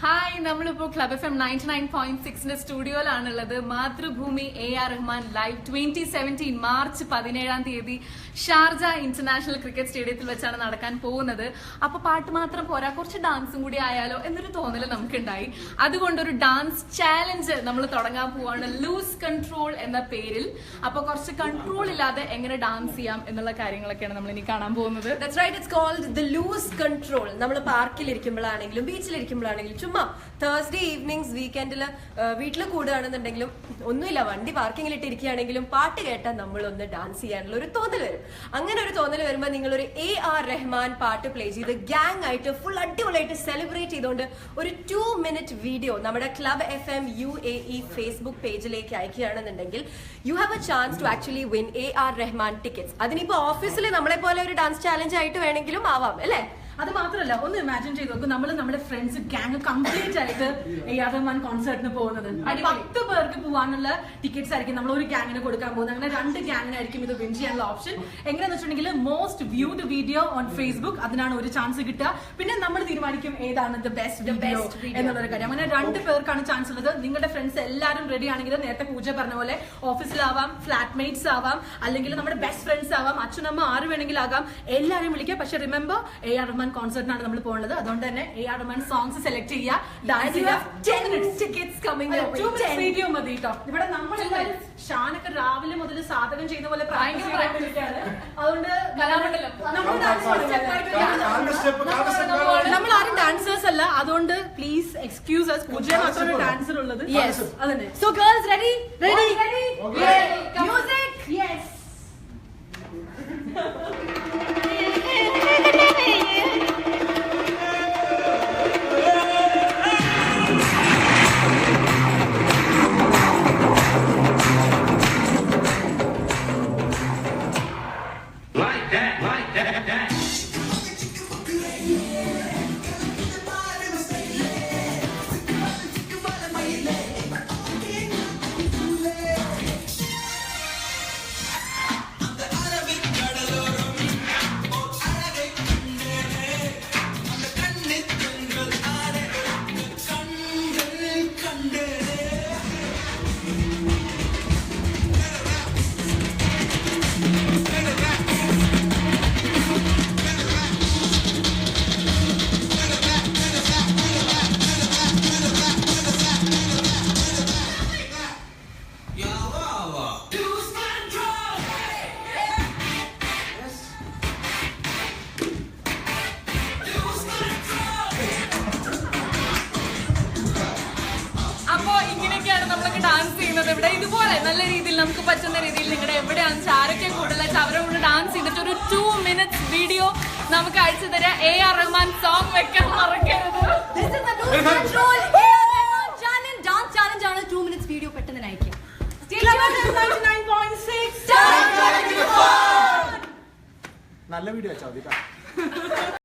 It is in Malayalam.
ഹായ്, നമ്മളിപ്പോ ക്ലബ് FM 99.6 സ്റ്റുഡിയോയിലാണുള്ളത്. Mathrubhumi AR Rahman live 2017 March 17 Sharjah international cricket സ്റ്റേഡിയത്തിൽ വെച്ചാണ് നടക്കാൻ പോകുന്നത്. അപ്പൊ പാട്ട് മാത്രം പോരാ, കുറച്ച് ഡാൻസും കൂടി ആയാലോ എന്നൊരു തോന്നല് നമുക്കുണ്ടായി. അതുകൊണ്ടൊരു ഡാൻസ് ചാലഞ്ച് നമ്മൾ തുടങ്ങാൻ പോവാണ്, ലൂസ് കൺട്രോൾ എന്ന പേരിൽ. അപ്പൊ കുറച്ച് കൺട്രോൾ ഇല്ലാതെ എങ്ങനെ ഡാൻസ് ചെയ്യാം എന്നുള്ള കാര്യങ്ങളൊക്കെയാണ് നമ്മൾ ഇനി കാണാൻ പോകുന്നത്. That's right, it's called the loose control. നമ്മൾ പാർക്കിൽ ഇരിക്കുമ്പോഴാണെങ്കിലും ബീച്ചിലിരിക്കുമ്പോഴാണെങ്കിലും ചുമ്മാ തേഴ്സ്ഡേ ഈവനിങ്സ് വീക്കെൻഡില് വീട്ടിൽ കൂടുകയാണെന്നുണ്ടെങ്കിലും ഒന്നുമില്ല, വണ്ടി പാർക്കിങ്ങിൽ ഇട്ടിരിക്കുകയാണെങ്കിലും പാട്ട് കേട്ടാൽ നമ്മളൊന്ന് ഡാൻസ് ചെയ്യാനുള്ള ഒരു തോന്നൽ വരും. അങ്ങനെ ഒരു തോന്നൽ വരുമ്പോൾ നിങ്ങളൊരു AR റഹ്മാൻ പാട്ട് പ്ലേ ചെയ്ത് ഗ്യാങ് ആയിട്ട് ഫുൾ അടിപൊളിയായിട്ട് സെലിബ്രേറ്റ് ചെയ്തുകൊണ്ട് ഒരു 2 minute വീഡിയോ നമ്മുടെ ക്ലബ് FM UAE ഫേസ്ബുക്ക് പേജിലേക്ക് അയക്കുകയാണെന്നുണ്ടെങ്കിൽ you have a chance to actually win AR Rahman tickets. അതിനിപ്പോ ഓഫീസിൽ നമ്മളെ പോലെ ഒരു ഡാൻസ് ചാലഞ്ച് ആയിട്ട് വേണമെങ്കിലും ആവാം അല്ലേ? അത് മാത്രമല്ല, ഒന്ന് ഇമാജിൻ ചെയ്ത് നോക്കും, നമ്മൾ നമ്മുടെ ഫ്രണ്ട്സ് ഗ്യാങ് കംപ്ലീറ്റ് ആയിട്ട് AR റഹ്മാൻ കോൺസേർട്ടിന് പോകുന്നത്. 10 പേർക്ക് പോകാനുള്ള ടിക്കറ്റ്സ് ആയിരിക്കും നമ്മൾ ഒരു ഗ്യാങ്ങിന് കൊടുക്കാൻ പോകുന്നത്. അങ്ങനെ 2 ഗ്യാങ്ങിനായിരിക്കും ഇത് വിൻ ചെയ്യാനുള്ള ഓപ്ഷൻ. എങ്ങനെയാന്ന് വെച്ചിട്ടുണ്ടെങ്കിൽ most viewed video on Facebook, അതിനാണ് ഒരു ചാൻസ് കിട്ടുക. പിന്നെ നമ്മൾ തീരുമാനിക്കും ഏതാണ് ദ ബെസ്റ്റ് വീഡിയോ എന്നുള്ളൊരു കാര്യം. അങ്ങനെ 2 പേർക്കാണ് ചാൻസ് ഉള്ളത്. നിങ്ങളുടെ ഫ്രണ്ട്സ് എല്ലാവരും റെഡി ആണെങ്കിൽ നേരത്തെ പൂജ പറഞ്ഞ പോലെ ഓഫീസിലാവാം, ഫ്ലാറ്റ് മേറ്റ്സ് ആവാം, അല്ലെങ്കിൽ നമ്മുടെ ബെസ്റ്റ് ഫ്രണ്ട്സ് ആവാം, അച്ഛനമ്മ ആര് വേണമെങ്കിലും ആകാം, എല്ലാവരും വിളിക്കുക. പക്ഷെ റിമെമ്പർ, AR റഹ്മാൻ കോൺസേർട്ടിനാണ് നമ്മൾ പോകുന്നത്. അതുകൊണ്ട് തന്നെ AR റഹ്മാൻ സോങ്സ് സെലക്ട് ചെയ്യുക, ഡാൻസ് ചെയ്യുക. 2 minutes വീഡിയോ മതി കേട്ടോ. ഇവിടെ നമ്മളെല്ലാവരും ഷാനൊക്കെ രാവിലെ മുതൽ സാധകം ചെയ്യുന്ന പോലെ അതുകൊണ്ട് നമ്മൾ ആരും ഡാൻസേഴ്സ് അല്ല. അതുകൊണ്ട് പ്ലീസ് എക്സ്ക്യൂസ് us. പൂജ മാത്രമേ ഡാൻസർ ഉള്ളത്. അതന്നെ. So girls, ready? Music. Yes. Dance ചെയ്യുന്നത് ഇവിടെ ഇതുപോലെ നല്ല രീതിയിൽ നമുക്ക് പറ്റുന്ന രീതിയിൽ നിങ്ങളുടെ എവിടെയാണെന്ന് ആരൊക്കെ കൂടുതലായിട്ട് അവരെ കൊണ്ട് ഡാൻസ് ചെയ്തിട്ട് ഒരു 2 minutes വീഡിയോ നമുക്ക് അയച്ചു തരാം. AR റഹ്മാൻ സോങ് വെക്കാൻ മറക്കരുത്. ഡാൻസ് ചാലഞ്ച് ആണ്. 2 minutes വീഡിയോ പെട്ടെന്ന് അയക്കാം. നല്ല വീഡിയോ അയച്ചാൽ മതി.